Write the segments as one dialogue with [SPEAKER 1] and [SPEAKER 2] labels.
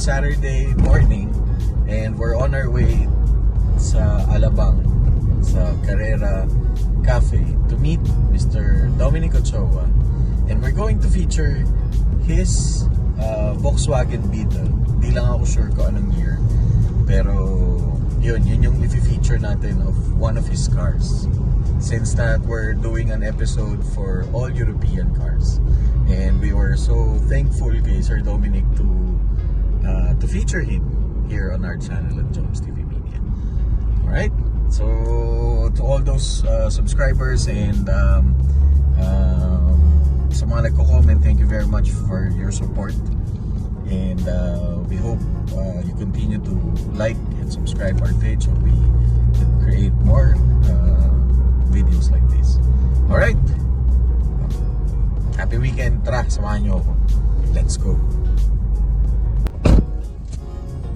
[SPEAKER 1] Saturday morning and we're on our way sa Alabang sa Carrera Cafe to meet Mr. Dominic Ochoa, and we're going to feature his Volkswagen Beetle. Di lang ako sure kung anong year, pero yun yung i-feature natin of one of his cars, since that we're doing an episode for all European cars, and we were so thankful kay Sir Dominic to feature him here on our channel at Jones TV Media. Alright, so to all those subscribers and sa mga nagko-comment, thank you very much for your support, and we hope you continue to like and subscribe our page so we can create more videos like this. Alright, happy weekend. Tara, samahan nyo ako. Let's go.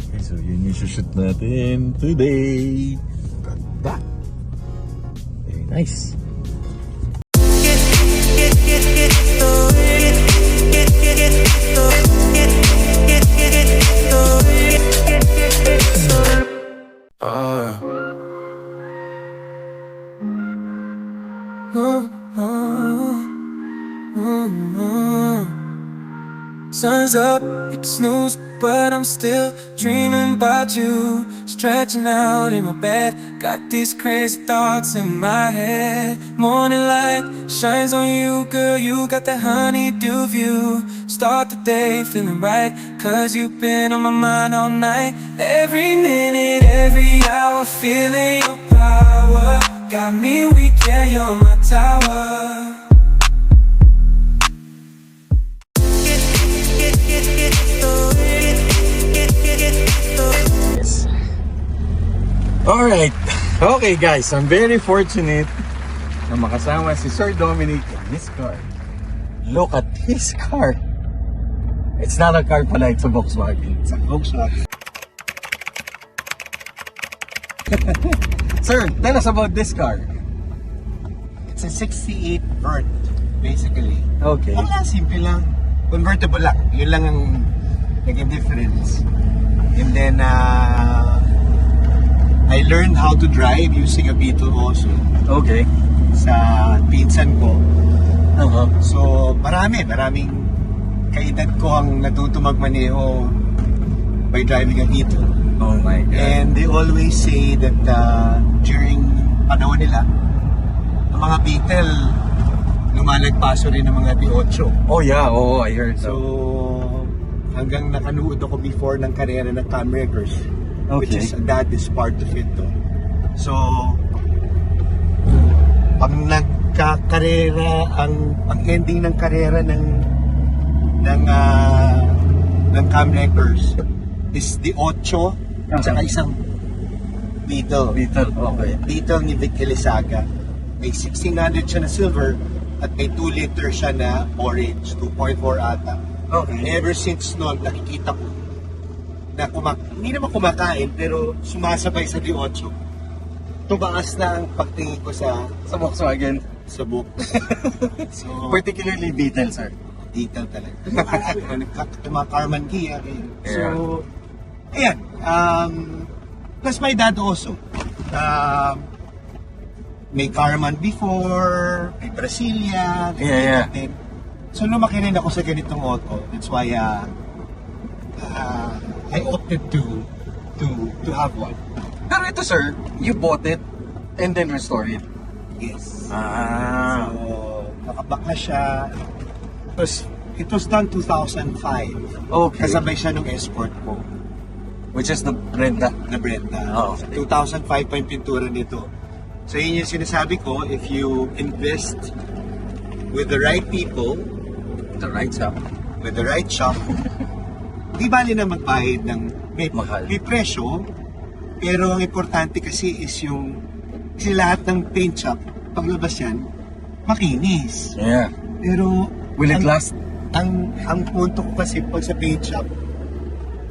[SPEAKER 1] Okay, so yun yung shoot natin today. Ganda. Very nice.
[SPEAKER 2] Sun's up, it's snooze, but I'm still dreaming about you. Stretching out in my bed, got these crazy thoughts in my head. Morning light shines on you, girl, you got that honeydew view. Start the day feeling right, cause you've been on my mind all night. Every minute, every hour, feeling your power. Got me weak, yeah, you're my tower.
[SPEAKER 1] Alright, okay guys, I'm very fortunate na makasama si Sir Dominic in his car. Look at his car. It's not a car pala, it's a Volkswagen. It's a Volkswagen. Sir, tell us about this car.
[SPEAKER 3] It's a 68 Vert, basically.
[SPEAKER 1] Okay.
[SPEAKER 3] Wala, simple lang. Convertible lang. Yun lang ang naging difference. And then, I learned how to drive using a Beetle also
[SPEAKER 1] Okay.
[SPEAKER 3] sa pinsan ko. So, maraming kaedad ko ang natuto magmaneho by driving a Beetle.
[SPEAKER 1] Oh my God.
[SPEAKER 3] And they always say that during panahon nila, ang mga Beetle, lumalagpaso rin ng mga D8.
[SPEAKER 1] Oh yeah, oh I heard so.
[SPEAKER 3] So, hanggang nakanood ako before ng karera ng Cam Wreckers, which
[SPEAKER 1] Okay.
[SPEAKER 3] is that is part of it to. So, pag nagkakarera, ang ending ng karera ng Cam Wreckers is the 8 at saka isang Beetle.
[SPEAKER 1] Beetle, okay.
[SPEAKER 3] Beetle ni Vic Elizaga. May 1600 siya na silver at may 2 liter siya na orange, 2.4 ata.
[SPEAKER 1] Okay.
[SPEAKER 3] Ever since noon, nakikita ko na hindi naman kumakain, pero sumasabay sa D8. Tumaas na ang pagtingin ko sa
[SPEAKER 1] Volkswagen.
[SPEAKER 3] book. So,
[SPEAKER 1] Particularly Beetle, sir.
[SPEAKER 3] detail talaga. Mga Carman Kia. So,
[SPEAKER 1] Yeah.
[SPEAKER 3] ayan. Plus my dad also. May Carman before, may Brasilia.
[SPEAKER 1] Yeah.
[SPEAKER 3] So lumaki rin ako sa ganitong auto. That's why I opted to have one.
[SPEAKER 1] Pero ito sir, you bought it and then restored it.
[SPEAKER 3] Yes.
[SPEAKER 1] Ah.
[SPEAKER 3] So, nakabaka siya. It was done 2005.
[SPEAKER 1] Okay.
[SPEAKER 3] Kasabay siya nung escort ko
[SPEAKER 1] Which is the Brenda.
[SPEAKER 3] na Brenda.
[SPEAKER 1] Oh.
[SPEAKER 3] 2005 pa yung pintura nito. So yun yung sinasabi ko, if you invest with the right people,
[SPEAKER 1] The right shop.
[SPEAKER 3] with the right shop, di bali na magbayad ng
[SPEAKER 1] Mahal.
[SPEAKER 3] may presyo, pero ang importante kasi is kasi lahat ng paint shop, paglabas yan, makinis.
[SPEAKER 1] Yeah.
[SPEAKER 3] Pero
[SPEAKER 1] Will it last?
[SPEAKER 3] Ang punto ko kasi pag sa paint shop,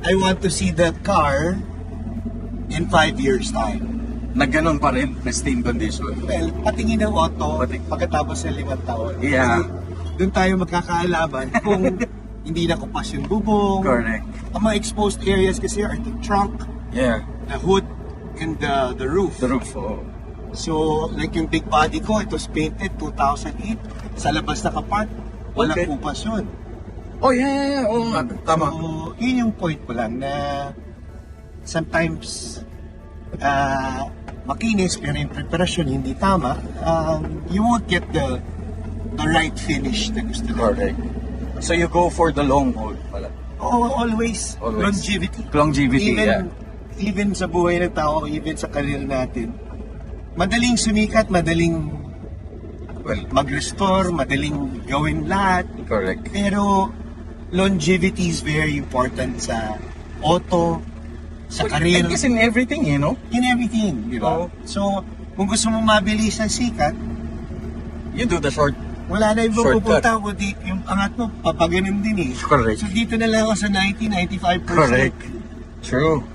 [SPEAKER 3] I want to see the car in 5 years time.
[SPEAKER 1] Na ganun pa rin, pristine condition.
[SPEAKER 3] Well, patingin ng auto pagkatapos ng 5 taon.
[SPEAKER 1] Yeah.
[SPEAKER 3] Kasi doon tayo magkakaalaman kung hindi nakupas yung bubong.
[SPEAKER 1] Correct.
[SPEAKER 3] Ang mga exposed areas kasi are the trunk,
[SPEAKER 1] Yeah.
[SPEAKER 3] the hood, and the roof.
[SPEAKER 1] The roof. Oh.
[SPEAKER 3] So, like yung big body ko, it was painted 2008. Sa labas nakapark, walang
[SPEAKER 1] Okay.
[SPEAKER 3] kupas yun.
[SPEAKER 1] Oh, yeah. Oo nga. Tama.
[SPEAKER 3] So, yun yung point ko lang na sometimes makinis pero yung preparasyon hindi tama, you won't get the right finish na gusto mo.
[SPEAKER 1] Correct. So you go for the long haul pala.
[SPEAKER 3] Oh, always.
[SPEAKER 1] Always.
[SPEAKER 3] Longevity.
[SPEAKER 1] Longevity,
[SPEAKER 3] Even,
[SPEAKER 1] yeah.
[SPEAKER 3] even sa buhay ng tao, even sa career natin, madaling sumikat, madaling
[SPEAKER 1] Well,
[SPEAKER 3] mag-restore, madaling gawin lahat.
[SPEAKER 1] correct.
[SPEAKER 3] Pero longevity is very important sa auto, sa career,
[SPEAKER 1] I guess in everything, you know?
[SPEAKER 3] in everything, di ba?
[SPEAKER 1] Oo.
[SPEAKER 3] So, kung gusto mo mabilis ang sikat,
[SPEAKER 1] You do the short.
[SPEAKER 3] wala na ibang
[SPEAKER 1] Shortcut.
[SPEAKER 3] pupunta, kundi yung angat mo, papaganon din eh.
[SPEAKER 1] Correct.
[SPEAKER 3] So, dito na lang ako sa 90-95%.
[SPEAKER 1] Correct. True.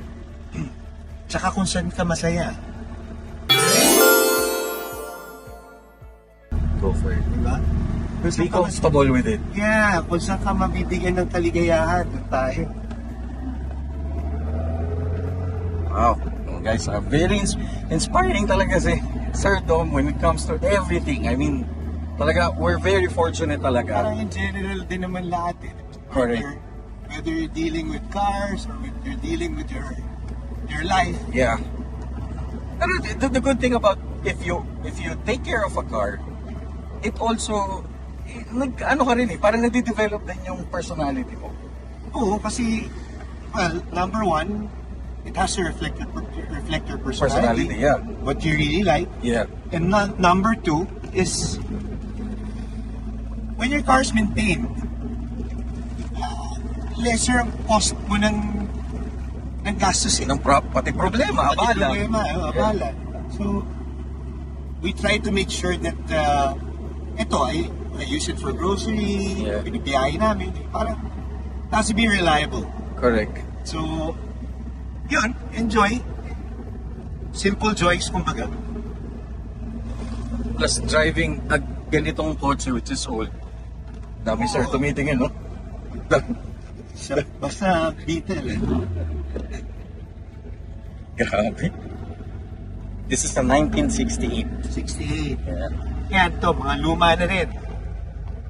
[SPEAKER 3] Tsaka kung saan ka masaya,
[SPEAKER 1] Go for it.
[SPEAKER 3] di ba? Kung
[SPEAKER 1] Be
[SPEAKER 3] saan ka mas-
[SPEAKER 1] comfortable with it.
[SPEAKER 3] Yeah, kung saan ka mabibigyan ng kaligayahan, doon tayo.
[SPEAKER 1] Wow. Guys, very inspiring talaga si Sir Dom when it comes to everything. I mean, talaga, we're very fortunate talaga.
[SPEAKER 3] Parang in general din naman lahat eh.
[SPEAKER 1] Correct.
[SPEAKER 3] Whether you're dealing with cars or you're dealing with your life.
[SPEAKER 1] Yeah. Pero the good thing about if you take care of a car, it also ano ka rin eh, parang nade-develop din yung personality mo.
[SPEAKER 3] Oo, kasi, well, number one, it has to reflect your personality.
[SPEAKER 1] Personality, yeah.
[SPEAKER 3] What you really like.
[SPEAKER 1] Yeah.
[SPEAKER 3] And number two is, when your car's maintained, lesser ang cost mo ng gastos eh.
[SPEAKER 1] Ng pati problema,
[SPEAKER 3] Pati
[SPEAKER 1] abala.
[SPEAKER 3] problema, abala. So, we try to make sure that I use it for grocery,
[SPEAKER 1] Yeah.
[SPEAKER 3] binibiyahe namin. Parang, it has to be reliable.
[SPEAKER 1] Correct.
[SPEAKER 3] So, yun, enjoy. Simple joys, kumbaga.
[SPEAKER 1] Plus driving a ganitong kotse which is old. Dami sir
[SPEAKER 3] Oo.
[SPEAKER 1] tumitingin, no?
[SPEAKER 3] Basta Beetle eh.
[SPEAKER 1] Grabe. This is a 1968.
[SPEAKER 3] 68.
[SPEAKER 1] Yeah.
[SPEAKER 3] Yan to, mga luma na rin.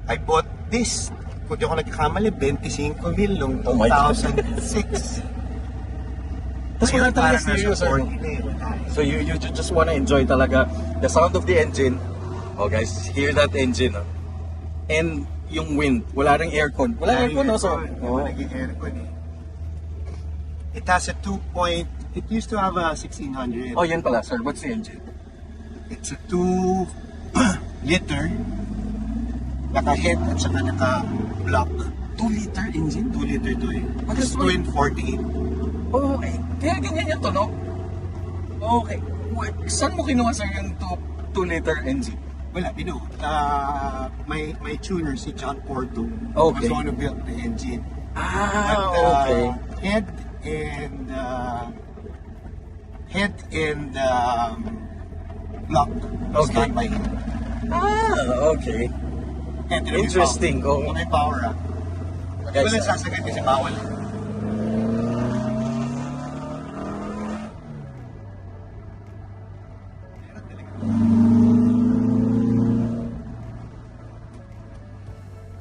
[SPEAKER 3] I bought this, kung di ako nagkakamali, 25 mil noong
[SPEAKER 1] Oh my God.
[SPEAKER 3] 2006.
[SPEAKER 1] Tapos wala talaga
[SPEAKER 3] Parang
[SPEAKER 1] stereo,
[SPEAKER 3] nasa
[SPEAKER 1] sir.
[SPEAKER 3] 40 na eh, wala eh.
[SPEAKER 1] So you just wanna enjoy talaga the sound of the engine. Oh guys, hear that engine. Oh. And yung wind, wala ring aircon. Wala aircon, no? So,
[SPEAKER 3] Wala naging aircon eh. It has a it used to have a 1600.
[SPEAKER 1] oh, yan pala, sir. What's the engine?
[SPEAKER 3] It's a 2 liter, naka-head at saka naka-block.
[SPEAKER 1] 2-liter engine?
[SPEAKER 3] 2 liter to eh.
[SPEAKER 1] But
[SPEAKER 3] It's
[SPEAKER 1] this one-
[SPEAKER 3] twin 48.
[SPEAKER 1] Oh, okay. Kaya ganyan yung tunog? Okay. Saan mo kinuha, sir, yung 2-liter engine?
[SPEAKER 3] Wala, binuo. My tuner, si John Porto,
[SPEAKER 1] Okay.
[SPEAKER 3] was the one who built the engine.
[SPEAKER 1] Ah,
[SPEAKER 3] But,
[SPEAKER 1] okay.
[SPEAKER 3] head and block is
[SPEAKER 1] Okay.
[SPEAKER 3] done by him.
[SPEAKER 1] Ah, okay.
[SPEAKER 3] And
[SPEAKER 1] Interesting,
[SPEAKER 3] May power,
[SPEAKER 1] oo.
[SPEAKER 3] may power ah.
[SPEAKER 1] Guys,
[SPEAKER 3] Wala sasagad kasi bawal.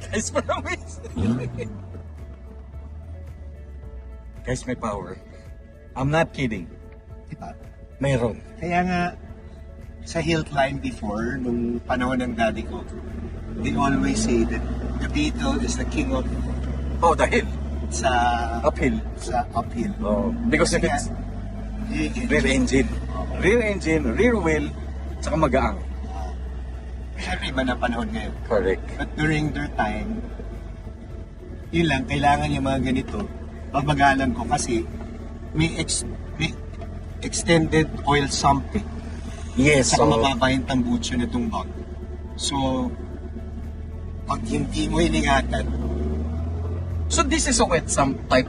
[SPEAKER 1] guys, promise. Guys, may power. I'm not kidding.
[SPEAKER 3] Diba?
[SPEAKER 1] Mayroon.
[SPEAKER 3] Kaya nga, sa Hillclimb before, nung panahon ng daddy ko, they always say that the Beetle is the king of
[SPEAKER 1] Oh, the hill.
[SPEAKER 3] sa
[SPEAKER 1] Uphill.
[SPEAKER 3] uphill.
[SPEAKER 1] Oh, because if
[SPEAKER 3] Kasi
[SPEAKER 1] it's
[SPEAKER 3] nga,
[SPEAKER 1] rear engine. Rear engine, rear wheel, tsaka magaang.
[SPEAKER 3] Siyempre iba na panahon ngayon.
[SPEAKER 1] Correct.
[SPEAKER 3] But during their time, yun lang, kailangan yung mga ganito. Babagalan ko kasi may extended oil sump eh.
[SPEAKER 1] Yes,
[SPEAKER 3] Saka
[SPEAKER 1] so,
[SPEAKER 3] mababa yung tambucho na tumbang. So, pag hindi mo iningatan,
[SPEAKER 1] so this is a wet sump type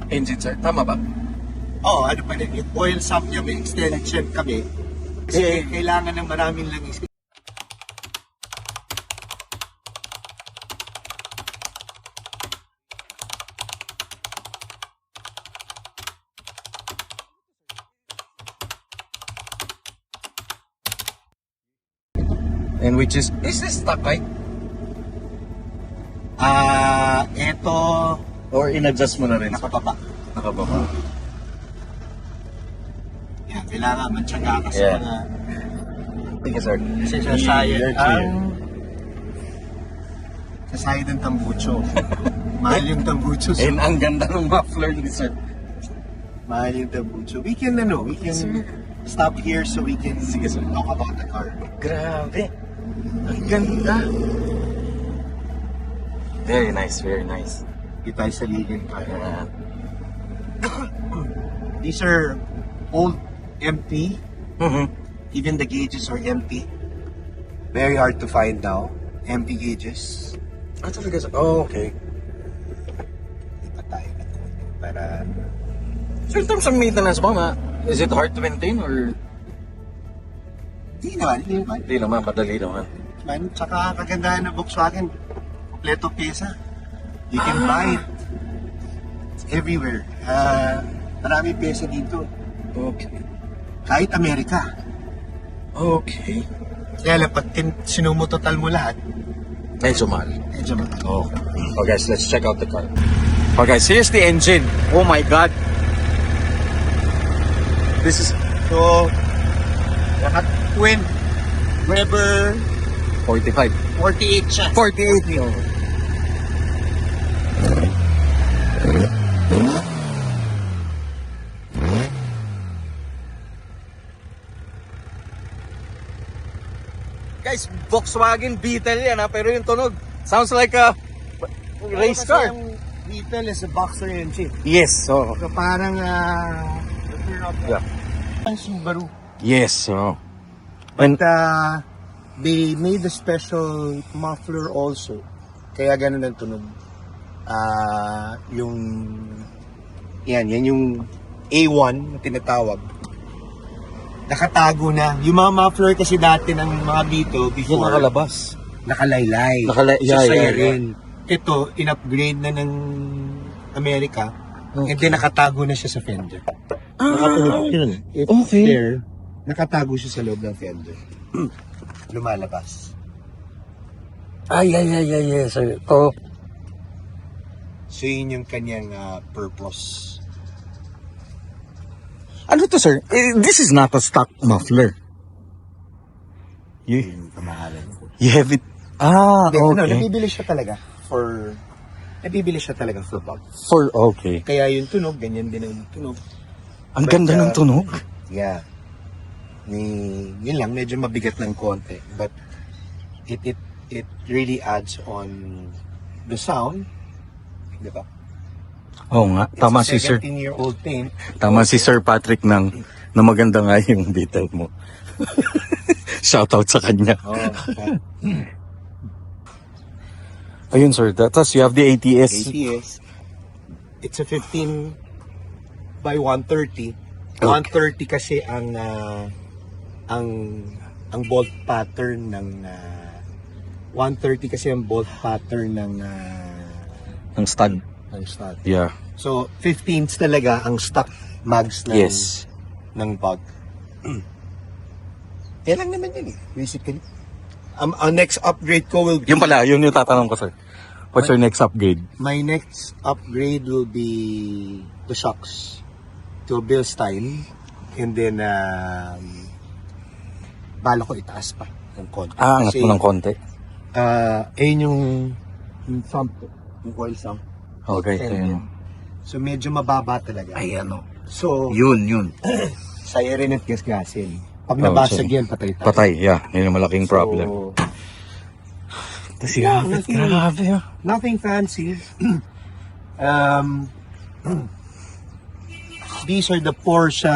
[SPEAKER 1] engine, sir. Tama ba?
[SPEAKER 3] ano pa rin, yung oil sump niya may extension kami. Kasi kailangan ng maraming langis.
[SPEAKER 1] And which is this Takay?
[SPEAKER 3] Ito,
[SPEAKER 1] Or in-adjust mo na rin?
[SPEAKER 3] nakababa.
[SPEAKER 1] Nakababa.
[SPEAKER 3] Yan, kailangan matyaga ka sa
[SPEAKER 1] Yeah.
[SPEAKER 3] mga
[SPEAKER 1] Sige, sir.
[SPEAKER 3] kasi sa sayad.
[SPEAKER 1] You're clear.
[SPEAKER 3] Sa sayad ng tambucho. Mahal yung tambucho. So,
[SPEAKER 1] And ang ganda ng muffler ni sir.
[SPEAKER 3] mahal yung tambucho. We can stop here so we can talk about the car.
[SPEAKER 1] Grabe. Ang ganda. Very nice, very nice.
[SPEAKER 3] Dito tayo sa lilim pa.
[SPEAKER 1] Ayan.
[SPEAKER 3] These are old empty.
[SPEAKER 1] Mhm.
[SPEAKER 3] Even the gauges are empty. Very hard to find now. Empty gauges.
[SPEAKER 1] Ah, talaga sir? Oh, okay.
[SPEAKER 3] Iba tayo na para
[SPEAKER 1] So in terms of maintenance ba, is it hard to maintain or
[SPEAKER 3] hindi naman.
[SPEAKER 1] hindi naman, madali naman?
[SPEAKER 3] Man, tsaka kagandahan ng Volkswagen, kompleto pyesa. You can buy it. It's everywhere. Marami pyesa dito.
[SPEAKER 1] Okay.
[SPEAKER 3] Kahit Amerika.
[SPEAKER 1] Okay.
[SPEAKER 3] Kaya lang, pag sinumutotal mo lahat,
[SPEAKER 1] Medyo mahal.
[SPEAKER 3] medyo mahal.
[SPEAKER 1] Oh. Oh guys, let's check out the car. Oh guys, here's the engine. Oh my god. This is
[SPEAKER 3] So, twin Weber
[SPEAKER 1] 45.
[SPEAKER 3] 48 siya.
[SPEAKER 1] 48 yun. Guys, Volkswagen Beetle yan ha, pero yung tunog sounds like a race car.
[SPEAKER 3] Ang Beetle is a boxer engine.
[SPEAKER 1] Yes, so
[SPEAKER 3] So, parang,
[SPEAKER 1] yeah.
[SPEAKER 3] ang Subaru.
[SPEAKER 1] Yes, so
[SPEAKER 3] But they made a special muffler also. Kaya ganun ang tunog. Yan yung A1 na tinatawag. Nakatago na. Yung mga muffler kasi dati ng mga Beetle
[SPEAKER 1] yung
[SPEAKER 3] before,
[SPEAKER 1] nakalabas.
[SPEAKER 3] nakalaylay.
[SPEAKER 1] Yeah,
[SPEAKER 3] sa
[SPEAKER 1] yeah,
[SPEAKER 3] siren. Ito, in-upgrade na ng Amerika.
[SPEAKER 1] Okay.
[SPEAKER 3] And then nakatago na siya sa fender. Yun. It's
[SPEAKER 1] Okay.
[SPEAKER 3] there. Nakatago siya sa loob ng fender. Lumalabas.
[SPEAKER 1] Ay, sir. Oh.
[SPEAKER 3] So yun yung kanyang purpose.
[SPEAKER 1] Ano to, sir? This is not a stock muffler.
[SPEAKER 3] Yung kamahalan ko.
[SPEAKER 1] You have it. Ah,
[SPEAKER 3] Ano,
[SPEAKER 1] okay.
[SPEAKER 3] nabibili siya talaga for bug.
[SPEAKER 1] Okay.
[SPEAKER 3] Kaya yung tunog, ganyan din ang tunog.
[SPEAKER 1] Ang
[SPEAKER 3] But,
[SPEAKER 1] ganda ng tunog.
[SPEAKER 3] Yeah. Yun lang, medyo mabigat ng konti. But it really adds on the sound. Di ba?
[SPEAKER 1] Oo nga. Tama
[SPEAKER 3] It's
[SPEAKER 1] si
[SPEAKER 3] a
[SPEAKER 1] Sir.
[SPEAKER 3] 17-year-old thing.
[SPEAKER 1] Tama si Sir Patrick na maganda nga yung Beetle mo. Shoutout sa kanya.
[SPEAKER 3] Oh,
[SPEAKER 1] Ayun, sir. Tapos you have the ATS.
[SPEAKER 3] ATS. It's a 15 by 130. 130 kasi ang bolt pattern ng 130 kasi ang bolt pattern ng
[SPEAKER 1] Ang stud.
[SPEAKER 3] stud.
[SPEAKER 1] Yeah.
[SPEAKER 3] So 15s talaga ang stock mags ng
[SPEAKER 1] Yes.
[SPEAKER 3] ng bug. Kaya lang naman yun basically. Ang next upgrade ko will be
[SPEAKER 1] Yun pala, yun yung tatanong ko, sir. What's your next upgrade?
[SPEAKER 3] my next upgrade will be the shocks to a Bill style, and then bala ko itaas pa ng konti.
[SPEAKER 1] Angat mo ng konti.
[SPEAKER 3] Ayun yung sump, yung oil sump.
[SPEAKER 1] Okay.
[SPEAKER 3] Ayun. So medyo mababa talaga.
[SPEAKER 1] Ay, ano.
[SPEAKER 3] So
[SPEAKER 1] Yun.
[SPEAKER 3] siren at gas-gasin. Pag
[SPEAKER 1] Oh,
[SPEAKER 3] nabasag
[SPEAKER 1] so-
[SPEAKER 3] yan, patay tayo.
[SPEAKER 1] Patay, yeah. Yun yung malaking problem.
[SPEAKER 3] So,
[SPEAKER 1] Tapos
[SPEAKER 3] yeah, nothing-
[SPEAKER 1] grabe.
[SPEAKER 3] nothing fancy. These are the Porsche.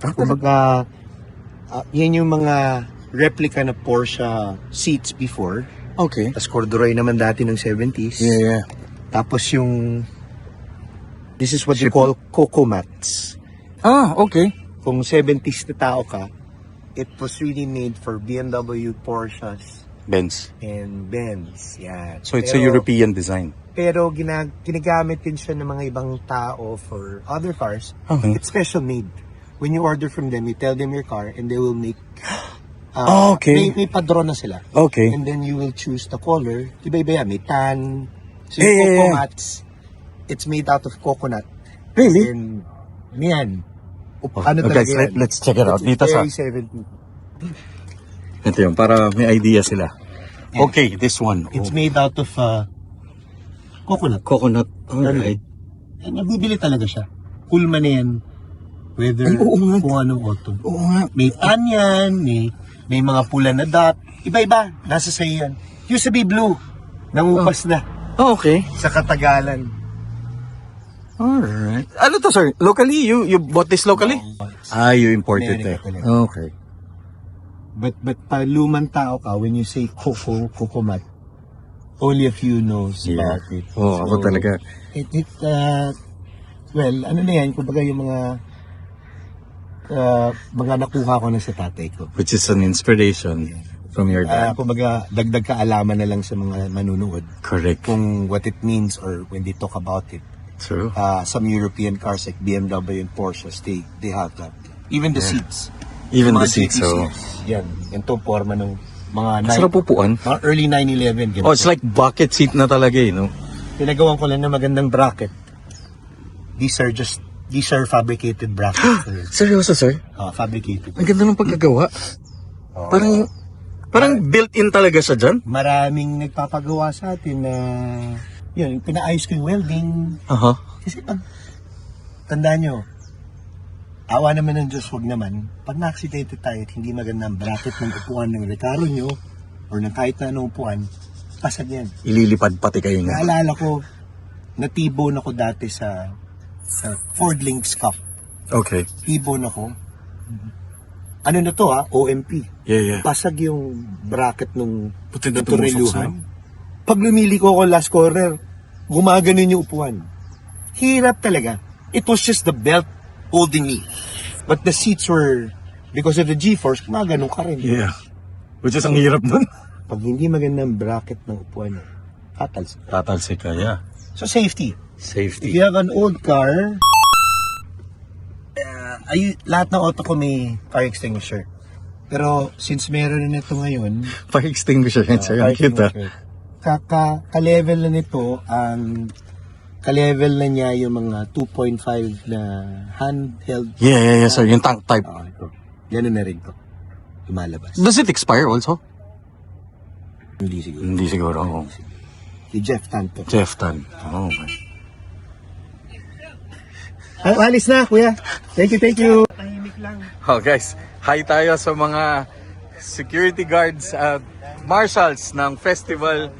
[SPEAKER 3] Kumbaga, yan yung mga replica na Porsche seats before.
[SPEAKER 1] Okay.
[SPEAKER 3] Tapos corduroy naman dati ng 70s.
[SPEAKER 1] Yeah.
[SPEAKER 3] Tapos yung this is what you call coco mats.
[SPEAKER 1] Ah, okay.
[SPEAKER 3] Kung 70s na tao ka, it was really made for BMW, Porsches,
[SPEAKER 1] Benz.
[SPEAKER 3] and Benz. Yan.
[SPEAKER 1] So it's a European design.
[SPEAKER 3] Pero ginagamit din siya ng mga ibang tao for other cars.
[SPEAKER 1] Okay.
[SPEAKER 3] It's special made. When you order from them, you tell them your car and they will make
[SPEAKER 1] Okay.
[SPEAKER 3] May padron na sila.
[SPEAKER 1] Okay.
[SPEAKER 3] And then you will choose the color. Iba-iba yan. May tan. So
[SPEAKER 1] Yeah,
[SPEAKER 3] yung
[SPEAKER 1] yeah,
[SPEAKER 3] Coco
[SPEAKER 1] yeah.
[SPEAKER 3] Mats, it's made out of coconut.
[SPEAKER 1] Really?
[SPEAKER 3] And yan.
[SPEAKER 1] Okay, guys, let's check it out.
[SPEAKER 3] It's
[SPEAKER 1] Dito sa...
[SPEAKER 3] very 70.
[SPEAKER 1] Ito yun, para may idea sila.
[SPEAKER 3] Yeah.
[SPEAKER 1] Okay, this one.
[SPEAKER 3] It's made out of coconut.
[SPEAKER 1] Coconut. Alright.
[SPEAKER 3] And nabibili talaga siya. Cool man na yan. Whether
[SPEAKER 1] Ay, oo nga.
[SPEAKER 3] kung anong autumn.
[SPEAKER 1] Oo nga.
[SPEAKER 3] May tan yan, may mga pula na dot. Iba-iba. Nasa sa'yo yan. Used to be blue. Nangupas na
[SPEAKER 1] Oh, okay.
[SPEAKER 3] sa katagalan.
[SPEAKER 1] Alright. Ano to, sir? Locally? You bought this locally? You imported
[SPEAKER 3] America
[SPEAKER 1] it.
[SPEAKER 3] talaga.
[SPEAKER 1] Okay.
[SPEAKER 3] But pa lumang tao ka, when you say coconut, only a few knows
[SPEAKER 1] Yeah.
[SPEAKER 3] about it.
[SPEAKER 1] Oo, ako talaga.
[SPEAKER 3] Well, ano na yan, kumbaga yung mga nakuha ko na sa tatay ko.
[SPEAKER 1] Which is an inspiration from your dad.
[SPEAKER 3] Kumbaga, dagdag kaalaman na lang sa mga manunood
[SPEAKER 1] Correct.
[SPEAKER 3] kung what it means or when they talk about it.
[SPEAKER 1] True.
[SPEAKER 3] Some European cars like BMW and Porsches, they have that. Even the seats.
[SPEAKER 1] Even the
[SPEAKER 3] Mga
[SPEAKER 1] seats,
[SPEAKER 3] GT
[SPEAKER 1] so...
[SPEAKER 3] Yan. Yan to forma ng mga
[SPEAKER 1] Sarap pupuan.
[SPEAKER 3] mga early 911. Ganito.
[SPEAKER 1] Oh, it's like bucket seat na talaga eh, no?
[SPEAKER 3] Pinagawan ko lang na magandang bracket. These are fabricated brackets.
[SPEAKER 1] Seryoso, sir?
[SPEAKER 3] Fabricated.
[SPEAKER 1] Ang ganda ng pagkagawa. Parang built-in talaga siya dyan.
[SPEAKER 3] Maraming nagpapagawa sa atin na yun, pinaayos ko yung welding.
[SPEAKER 1] Aha.
[SPEAKER 3] Kasi tandaan nyo, awa naman ng Diyos, wag naman. Pag na-accidente tayo at hindi maganda ang bracket ng upuan ng rekaro nyo or ng kahit na anong upuan, pasag yan.
[SPEAKER 1] Ililipad pati kayo niya.
[SPEAKER 3] Naalala ko, natibon ako dati sa Ford Links Cup.
[SPEAKER 1] Okay.
[SPEAKER 3] Tibon ako. Ano na to OMP.
[SPEAKER 1] Yeah.
[SPEAKER 3] Pasag yung bracket nung
[SPEAKER 1] Puti na
[SPEAKER 3] tureluhan. Pag lumili ko ako last corner, gumaganon yung upuan. Hirap talaga. It was just the belt holding me. But the seats were, because of the G-force, gumaganon ka rin.
[SPEAKER 1] Yeah. Which is ang hirap nun.
[SPEAKER 3] Pag hindi magandang bracket ng upuan, tatalsik.
[SPEAKER 1] Tatalsik ka, yeah.
[SPEAKER 3] So safety. If
[SPEAKER 1] Safety.
[SPEAKER 3] you have an old car, lahat ng auto ko may fire extinguisher. Pero since meron na ito ngayon,
[SPEAKER 1] Fire extinguisher yan, sir. Ang cute, ah.
[SPEAKER 3] ka-level na nito, ka-level na niya yung mga 2.5 na handheld.
[SPEAKER 1] Yeah, sir. Yung tank type.
[SPEAKER 3] Ito. Ganun na rin to. Lumalabas.
[SPEAKER 1] Does it expire also?
[SPEAKER 3] Hindi siguro.
[SPEAKER 1] Hindi siguro. Oh.
[SPEAKER 3] Si Jeff Tanto.
[SPEAKER 1] Jeff Tan. Oh, man.
[SPEAKER 3] Alis na, kuya. Thank you. Tahimik lang.
[SPEAKER 1] Oh, guys. Hi tayo sa mga security guards at marshals ng festival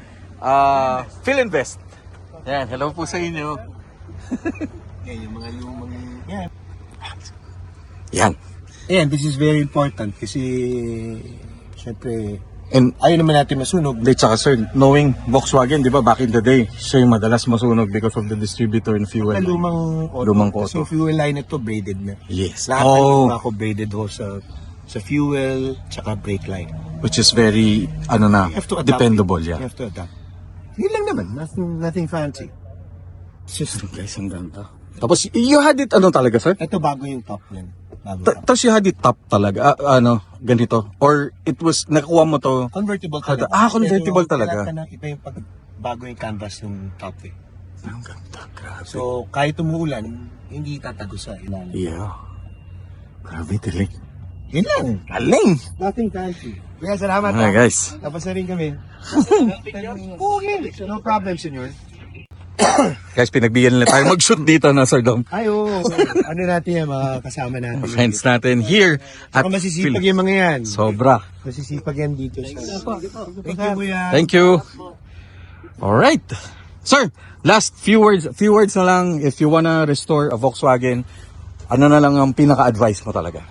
[SPEAKER 1] Philinvest. Yan, hello po sa inyo.
[SPEAKER 3] Yan, yung mga lumang... Yan.
[SPEAKER 1] Yan.
[SPEAKER 3] And this is very important kasi syempre
[SPEAKER 1] And
[SPEAKER 3] ayaw naman natin masunog.
[SPEAKER 1] Hindi, tsaka sir, knowing Volkswagen, di ba, back in the day, siya yung madalas masunog because of the distributor and fuel.
[SPEAKER 3] Sa lumang auto.
[SPEAKER 1] Lumang
[SPEAKER 3] Kasi
[SPEAKER 1] auto.
[SPEAKER 3] yung fuel line ito braided na.
[SPEAKER 1] Yes.
[SPEAKER 3] Lahat ng ako braided ho sa fuel tsaka brake line.
[SPEAKER 1] Which is very,
[SPEAKER 3] You have to adapt.
[SPEAKER 1] dependable,
[SPEAKER 3] You
[SPEAKER 1] yeah.
[SPEAKER 3] have to adapt. Yun lang naman. Nothing fancy. It's just,
[SPEAKER 1] Guys, ang ganda. Tapos, you had it, talaga, sir?
[SPEAKER 3] ito bago yung top yan. Bago top.
[SPEAKER 1] Tapos you had it top talaga, ganito. Or it was, nakuha mo to,
[SPEAKER 3] Convertible
[SPEAKER 1] Kada-
[SPEAKER 3] talaga.
[SPEAKER 1] convertible
[SPEAKER 3] Pero
[SPEAKER 1] talaga.
[SPEAKER 3] Iba yung pag bago yung canvas yung top eh.
[SPEAKER 1] ang ganda, grabe.
[SPEAKER 3] So, kahit umuulan, hindi tatago sa ilalim.
[SPEAKER 1] Yeah. Grabe, tilig.
[SPEAKER 3] Yun lang.
[SPEAKER 1] Galing!
[SPEAKER 3] Nothing fancy. Kaya salamat.
[SPEAKER 1] Okay, guys.
[SPEAKER 3] Tapos na rin kami. Okay. No problem, senyor.
[SPEAKER 1] Guys, pinagbigyan nila tayo mag-shoot dito na, Sir Dom.
[SPEAKER 3] Ay, oo. Ano natin yan, mga kasama natin.
[SPEAKER 1] Friends natin here at
[SPEAKER 3] Saka masisipag yung mga yan.
[SPEAKER 1] Sobra.
[SPEAKER 3] Masisipag yan dito sa... Thank you, kuya.
[SPEAKER 1] Thank you. Alright. Sir, last few words na lang if you wanna restore a Volkswagen, ano na lang ang pinaka-advice mo talaga?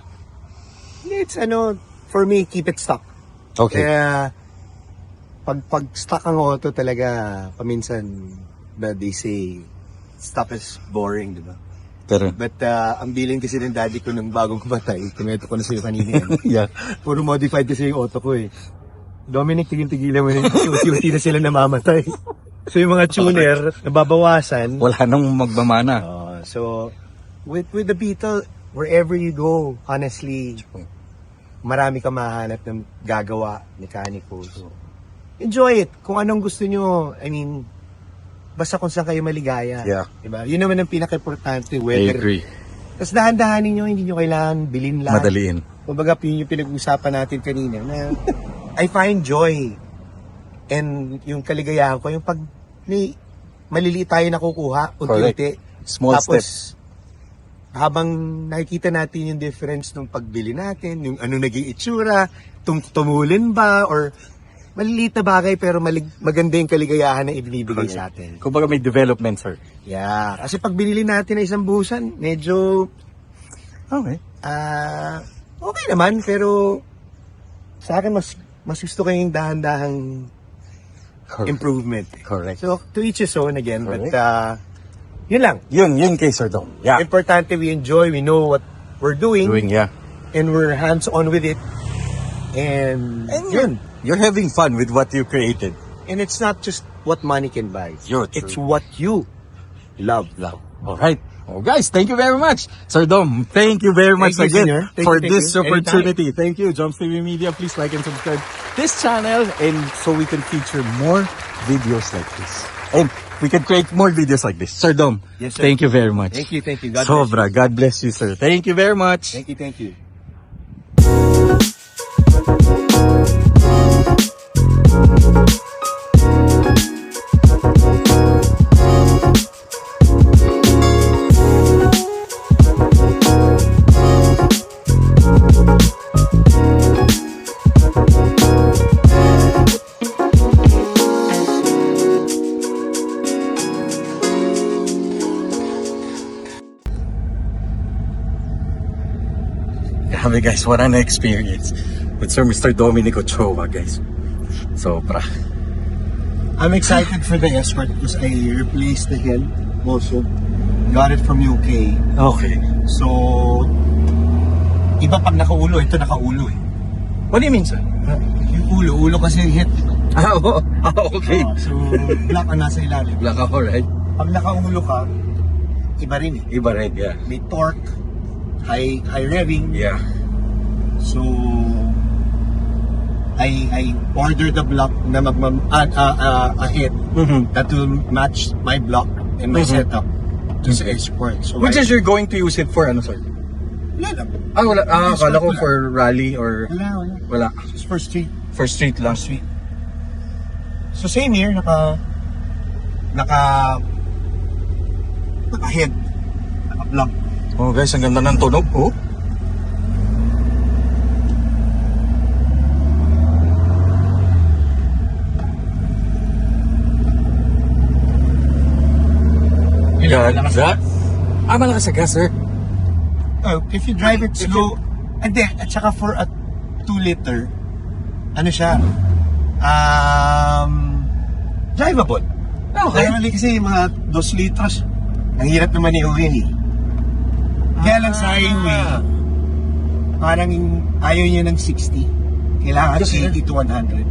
[SPEAKER 3] It's for me, keep it stock.
[SPEAKER 1] Okay.
[SPEAKER 3] Kaya, pag stock ang auto talaga, paminsan, they say, stock is boring, di ba?
[SPEAKER 1] Pero,
[SPEAKER 3] But, ang billing kasi ng daddy ko nung bagong kumatay, kumeto ko na sa'yo kanina yan.
[SPEAKER 1] yeah.
[SPEAKER 3] Puro modified kasi yung auto ko eh. Dominic, tigil-tigilan mo na yung na sila namamatay. So yung mga tuner, nababawasan.
[SPEAKER 1] Wala nang magmamana.
[SPEAKER 3] So, with the Beetle, wherever you go, honestly, marami ka mahanap ng gagawa, mechanicals. Enjoy it. Kung anong gusto nyo, I mean, basta kung saan kayo maligaya.
[SPEAKER 1] Yeah.
[SPEAKER 3] Diba? Yun naman ang pinaka-importante,
[SPEAKER 1] I
[SPEAKER 3] whether.
[SPEAKER 1] agree.
[SPEAKER 3] Tapos dahan-dahanin nyo, hindi nyo kailangan bilhin lahat.
[SPEAKER 1] Madaliin.
[SPEAKER 3] Kumbaga, yun yung pinag-usapan natin kanina na I find joy and yung kaligayahan ko, yung pag may maliliit tayo nakukuha, unti-unti.
[SPEAKER 1] Small
[SPEAKER 3] Tapos,
[SPEAKER 1] steps.
[SPEAKER 3] habang nakikita natin yung difference nung pagbili natin, yung ano naging itsura, tumulin ba, or maliliit na bagay pero maganda yung kaligayahan na ibinibigay sa atin.
[SPEAKER 1] Kumbaga may development, sir.
[SPEAKER 3] Yeah. Kasi pag binili natin na isang buhusan, medyo
[SPEAKER 1] Okay.
[SPEAKER 3] okay naman, pero sa akin mas gusto ko yung dahan-dahang improvement.
[SPEAKER 1] Correct.
[SPEAKER 3] So, to each his own again,
[SPEAKER 1] Correct.
[SPEAKER 3] but yun lang.
[SPEAKER 1] Yun kay Sir Dom. Yeah.
[SPEAKER 3] Importante we enjoy, we know what we're doing,
[SPEAKER 1] Yeah.
[SPEAKER 3] and we're hands-on with it. And yun.
[SPEAKER 1] You're having fun with what you created.
[SPEAKER 3] And it's not just what money can buy.
[SPEAKER 1] You're true.
[SPEAKER 3] It's what you love.
[SPEAKER 1] Alright. Oh, guys, thank you very much. Sir Dom, thank you very much
[SPEAKER 3] Thank you,
[SPEAKER 1] again
[SPEAKER 3] Senor. Thank
[SPEAKER 1] for
[SPEAKER 3] you, thank
[SPEAKER 1] this
[SPEAKER 3] you.
[SPEAKER 1] opportunity. Thank you, Jumps TV Media. Please like and subscribe this channel and so we can feature more videos like this. And we can create more videos like this. Sir Dom,
[SPEAKER 3] Yes, sir.
[SPEAKER 1] thank you very much.
[SPEAKER 3] Thank you. God bless
[SPEAKER 1] Sobra. God bless you, sir. Thank you very much.
[SPEAKER 3] you. Thank you.
[SPEAKER 1] Grabe guys, what an experience with Sir Mr. Dominic Ochoa, guys. Sobra.
[SPEAKER 3] I'm excited for the escort because I replaced the helm also. Got it from UK.
[SPEAKER 1] Okay.
[SPEAKER 3] So, iba pag nakaulo, ito nakaulo eh.
[SPEAKER 1] What do you mean, sir?
[SPEAKER 3] Yung ulo kasi hit.
[SPEAKER 1] Okay.
[SPEAKER 3] So, black ang nasa ilalim.
[SPEAKER 1] Black ako, right?
[SPEAKER 3] Pag nakaulo ka, iba rin eh.
[SPEAKER 1] Iba red, yeah.
[SPEAKER 3] May torque, high revving.
[SPEAKER 1] Yeah.
[SPEAKER 3] So, I ordered the block na ahead that will match my block and my setup to sa export. So,
[SPEAKER 1] Which is you're going to use it for ano, sir?
[SPEAKER 3] wala lang.
[SPEAKER 1] Wala. Akala ko
[SPEAKER 3] Wala.
[SPEAKER 1] for rally or
[SPEAKER 3] Wala.
[SPEAKER 1] wala.
[SPEAKER 3] Just for street.
[SPEAKER 1] For street lang.
[SPEAKER 3] So same here, naka-head, naka-block.
[SPEAKER 1] Oh guys, ang ganda ng tunog, oh. Ganda. Malakas sa gas, sir.
[SPEAKER 3] Oh, if you drive it slow, and then, at saka for a 2-liter, ano siya, drivable.
[SPEAKER 1] Okay.
[SPEAKER 3] Normally kasi yung mga 2 litros, ang hirap naman iuwi eh. Kaya lang sa highway, parang ayaw niya ng 60. Kailangan
[SPEAKER 1] Kasi-
[SPEAKER 3] 80 to 100.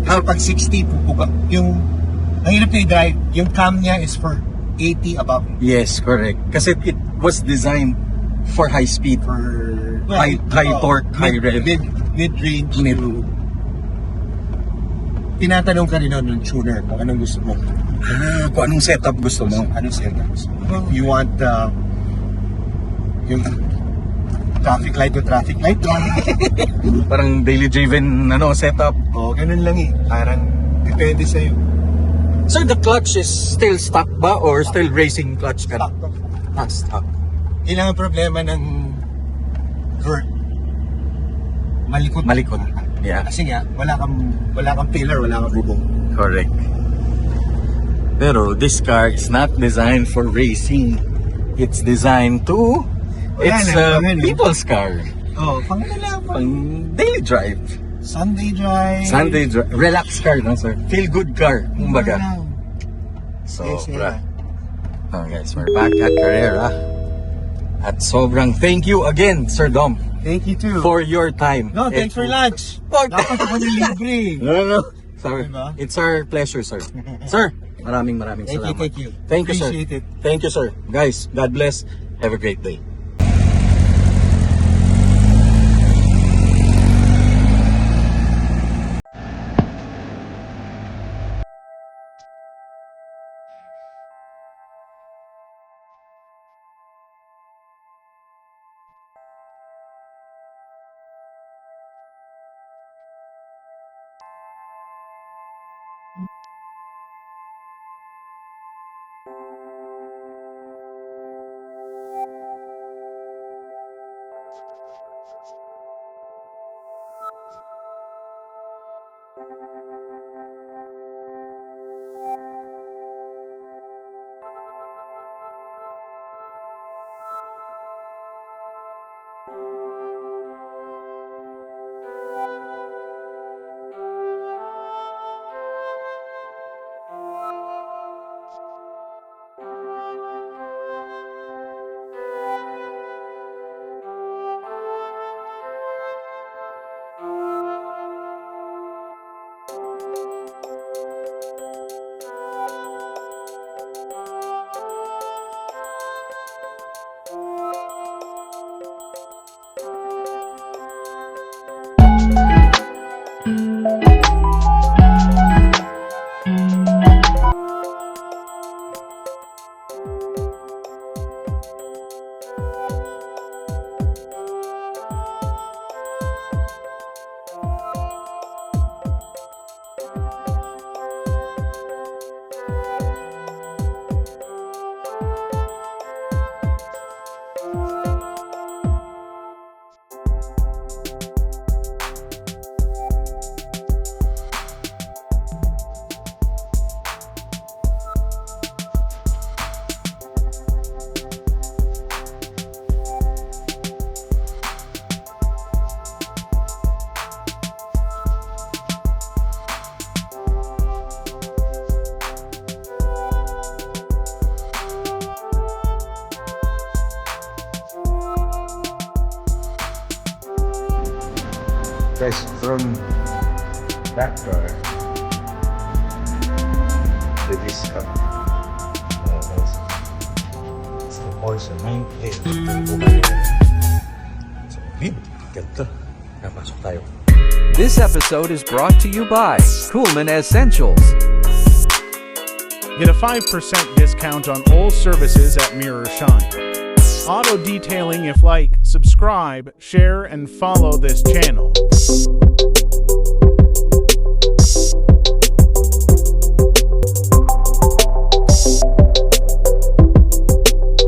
[SPEAKER 3] Kasi pag 60, pupuga. Ang hirap na i-drive, yung cam niya is for 80 above.
[SPEAKER 1] Yes, correct. Kasi it was designed for high speed.
[SPEAKER 3] For
[SPEAKER 1] High torque, high rev.
[SPEAKER 3] Mid-range.
[SPEAKER 1] Mid.
[SPEAKER 3] Tinatanong ka rin ng tuner kung anong gusto mo.
[SPEAKER 1] Kung anong setup gusto mo.
[SPEAKER 3] Anong setup gusto mo? You want yung traffic light to traffic light lang.
[SPEAKER 1] Parang daily driven setup.
[SPEAKER 3] O, ganun lang eh. Parang depende sa'yo.
[SPEAKER 1] Sir, the clutch is still stuck ba or still racing clutch ka?
[SPEAKER 3] Stock.
[SPEAKER 1] Stuck.
[SPEAKER 3] Ilang ang problema ng vert? Malikot.
[SPEAKER 1] Malikot. Yeah.
[SPEAKER 3] Kasi nga, wala kang pillar, wala kang bubong.
[SPEAKER 1] Correct. Pero this car is not designed for racing. It's designed to... It's a people's car.
[SPEAKER 3] Oh, pang lang.
[SPEAKER 1] Pang daily drive.
[SPEAKER 3] Sunday drive.
[SPEAKER 1] Sunday drive. Relax car na, sir. Feel good car. Kumbaga. So,
[SPEAKER 3] Yes, yeah.
[SPEAKER 1] Oh, guys, we're back at Carrera. At sobrang thank you again, Sir Dom,
[SPEAKER 3] Thank you too.
[SPEAKER 1] for your time.
[SPEAKER 3] No, thanks for lunch.
[SPEAKER 1] Fuck.
[SPEAKER 3] Dapat ako libre.
[SPEAKER 1] No. Sorry.
[SPEAKER 3] Diba?
[SPEAKER 1] It's our pleasure, sir. Sir, maraming salamat.
[SPEAKER 3] Thank you.
[SPEAKER 1] Thank you, sir.
[SPEAKER 3] Appreciate it.
[SPEAKER 1] Thank you, sir. Guys, God bless. Have a great day.
[SPEAKER 3] Guys, from that car to this car. It's the Porsche 911.
[SPEAKER 1] Solid. Ganda. Napasok tayo.
[SPEAKER 4] This episode is brought to you by Coolman Essentials.
[SPEAKER 5] Get a 5% discount on all services at Mirror Shine. Auto detailing if like, subscribe, share, and follow this channel.